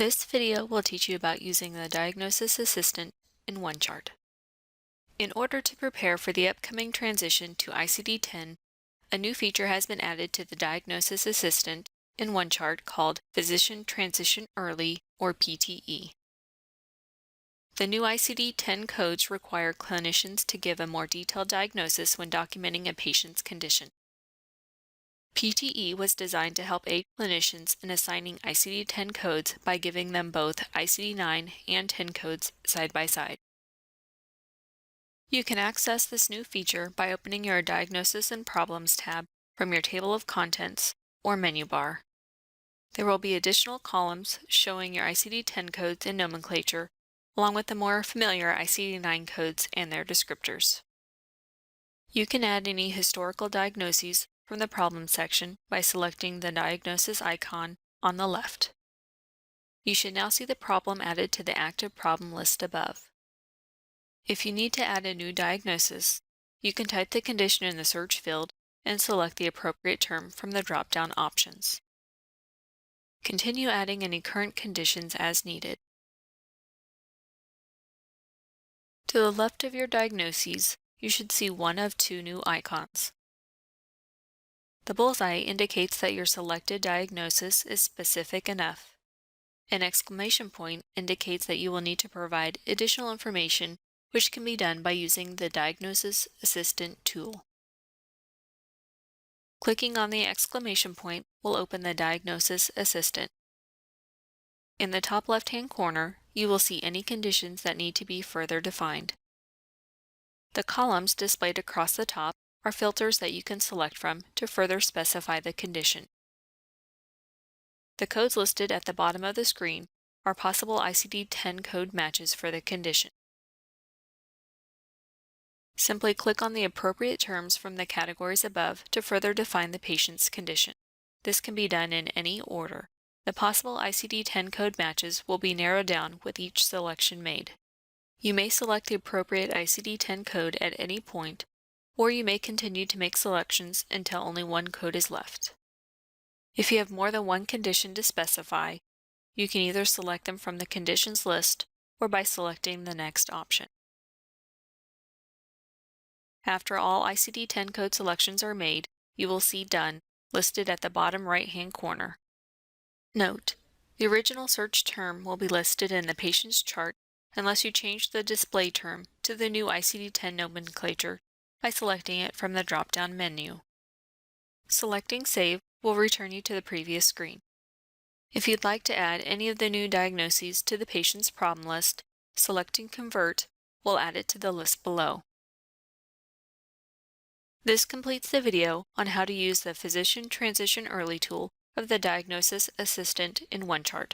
This video will teach you about using the Diagnosis Assistant in OneChart. In order to prepare for the upcoming transition to ICD-10, a new feature has been added to the Diagnosis Assistant in OneChart called Physician Transition Early, or PTE. The new ICD-10 codes require clinicians to give a more detailed diagnosis when documenting a patient's condition. PTE was designed to help aid clinicians in assigning ICD-10 codes by giving them both ICD-9 and 10 codes side by side. You can access this new feature by opening your Diagnosis and Problems tab from your table of contents or menu bar. There will be additional columns showing your ICD-10 codes and nomenclature, along with the more familiar ICD-9 codes and their descriptors. You can add any historical diagnoses from the Problem section by selecting the diagnosis icon on the left. You should now see the problem added to the active problem list above. If you need to add a new diagnosis, you can type the condition in the search field and select the appropriate term from the drop-down options. Continue adding any current conditions as needed. To the left of your diagnoses, you should see one of two new icons. The bullseye indicates that your selected diagnosis is specific enough. An exclamation point indicates that you will need to provide additional information, which can be done by using the Diagnosis Assistant tool. Clicking on the exclamation point will open the Diagnosis Assistant. In the top left-hand corner, you will see any conditions that need to be further defined. The columns displayed across the top are filters that you can select from to further specify the condition. The codes listed at the bottom of the screen are possible ICD-10 code matches for the condition. Simply click on the appropriate terms from the categories above to further define the patient's condition. This can be done in any order. The possible ICD-10 code matches will be narrowed down with each selection made. You may select the appropriate ICD-10 code at any point, or you may continue to make selections until only one code is left. If you have more than one condition to specify, you can either select them from the conditions list or by selecting the next option. After all ICD-10 code selections are made, you will see Done listed at the bottom right-hand corner. Note: the original search term will be listed in the patient's chart unless you change the display term to the new ICD-10 nomenclature by selecting it from the drop-down menu. Selecting Save will return you to the previous screen. If you'd like to add any of the new diagnoses to the patient's problem list, selecting Convert will add it to the list below. This completes the video on how to use the Physician Transition Early tool of the Diagnosis Assistant in OneChart.